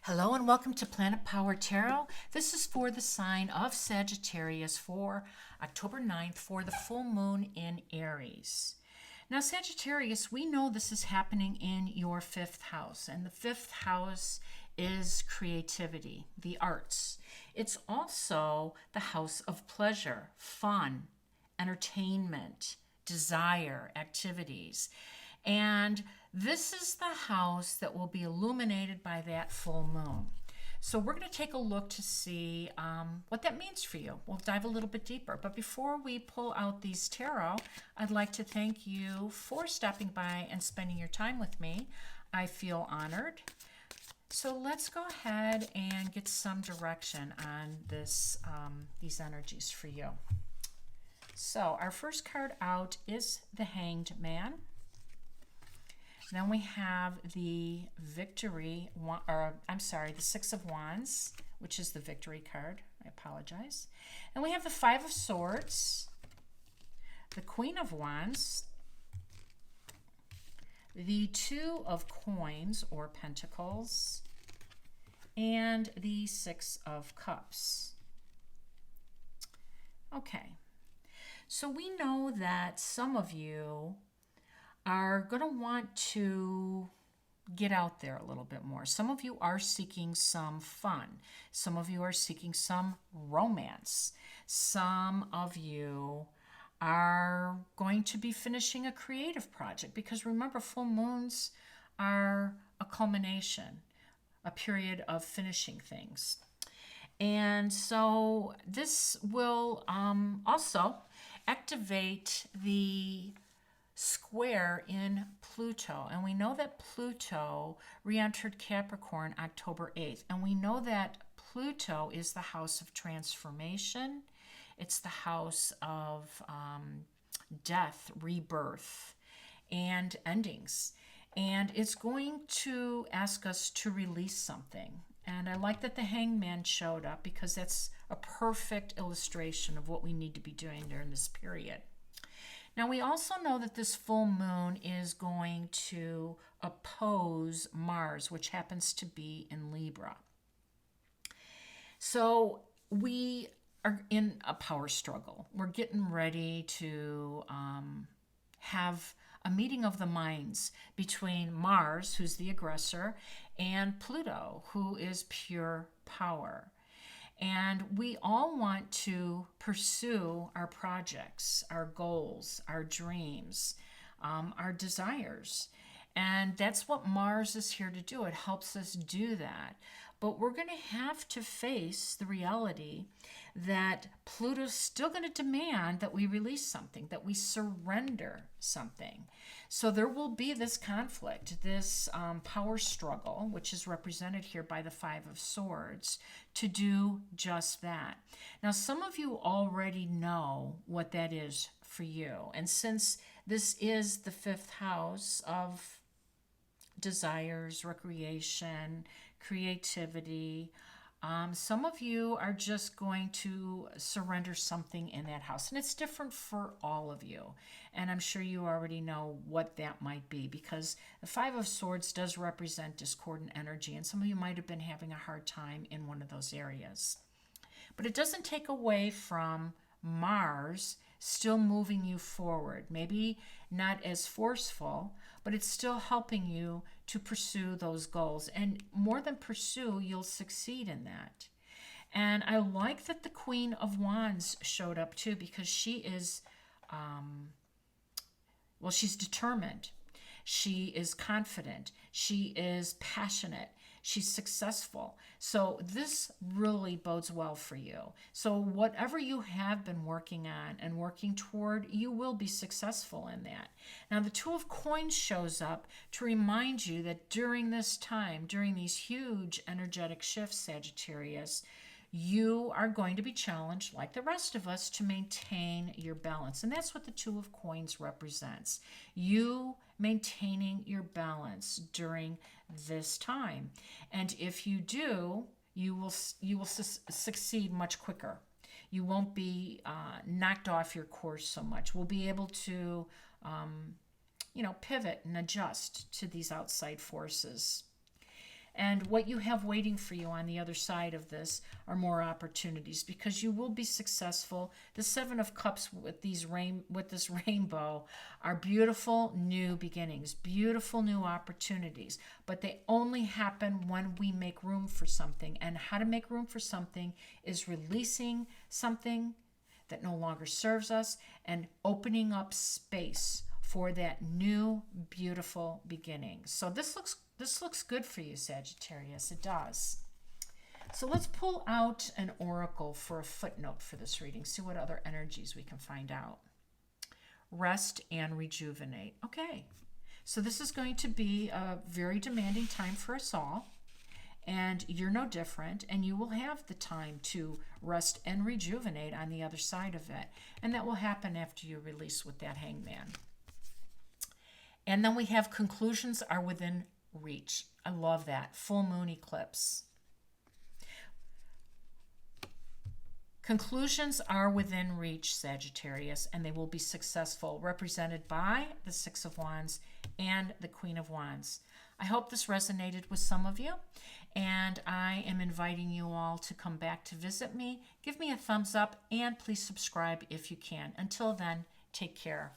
Hello and welcome to Planet Power Tarot. This is for the sign of Sagittarius for October 9th for the full moon in Aries. Now, Sagittarius, we know this is happening in your fifth house, and the fifth house is creativity, the arts. It's also the house of pleasure, fun, entertainment, desire, activities. And this is the house that will be illuminated by that full moon. So we're going to take a look to see what that means for you. We'll dive a little bit deeper. But before we pull out these tarot, I'd like to thank you for stopping by and spending your time with me. I feel honored. So let's go ahead and get some direction on this, these energies for you. So our first card out is the Hanged Man. Then we have the Victory, the Six of Wands, which is the Victory card. I apologize. And we have the Five of Swords, the Queen of Wands, the Two of Coins or Pentacles, and the Six of Cups. Okay, so we know that some of you are going to want to get out there a little bit more. Some of you are seeking some fun. Some of you are seeking some romance. Some of you are going to be finishing a creative project because remember, full moons are a culmination, a period of finishing things. And so this will also activate the square in Pluto, and we know that Pluto re-entered Capricorn October 8th, and we know that Pluto is the house of transformation. It's the house of death, rebirth, and endings, and it's going to ask us to release something. And I like that the Hangman showed up because that's a perfect illustration of what we need to be doing during this period. Now, we also know that this full moon is going to oppose Mars, which happens to be in Libra. So we are in a power struggle. We're getting ready to have a meeting of the minds between Mars, who's the aggressor, and Pluto, who is pure power. And we all want to pursue our projects, our goals, our dreams, our desires. And that's what Mars is here to do. It helps us do that. But we're going to have to face the reality that Pluto's still going to demand that we release something, that we surrender something. So there will be this conflict, this power struggle, which is represented here by the Five of Swords, to do just that. Now, some of you already know what that is for you. And since this is the fifth house of desires, recreation, creativity, some of you are just going to surrender something in that house. And it's different for all of you. And I'm sure you already know what that might be because the Five of Swords does represent discordant energy. And some of you might have been having a hard time in one of those areas. But it doesn't take away from Mars still moving you forward. Maybe not as forceful, but it's still helping you to pursue those goals. And more than pursue, you'll succeed in that. And I like that the Queen of Wands showed up too because she is, she's determined. She is confident. She is passionate. She's successful. So this really bodes well for you. So whatever you have been working on and working toward, you will be successful in that. Now the Two of Coins shows up to remind you that during this time, during these huge energetic shifts, Sagittarius, you are going to be challenged, like the rest of us, to maintain your balance. And that's what the Two of Coins represents. You maintaining your balance during this time. And if you do, you will succeed much quicker. You won't be knocked off your course so much. We'll be able to, pivot and adjust to these outside forces. And what you have waiting for you on the other side of this are more opportunities, because you will be successful. The Seven of Cups with this rainbow are beautiful new beginnings, beautiful new opportunities, but they only happen when we make room for something. And how to make room for something is releasing something that no longer serves us and opening up space for that new beautiful beginning. So this looks good for you, Sagittarius. It does. So let's pull out an oracle for a footnote for this reading. See what other energies we can find out. Rest and rejuvenate. Okay. So this is going to be a very demanding time for us all. And you're no different, and you will have the time to rest and rejuvenate on the other side of it. And that will happen after you release with that Hangman. And then we have conclusions are within reach. I love that. Full moon eclipse. Conclusions are within reach, Sagittarius, and they will be successful, represented by the Six of Wands and the Queen of Wands. I hope this resonated with some of you, and I am inviting you all to come back to visit me. Give me a thumbs up, and please subscribe if you can. Until then, take care.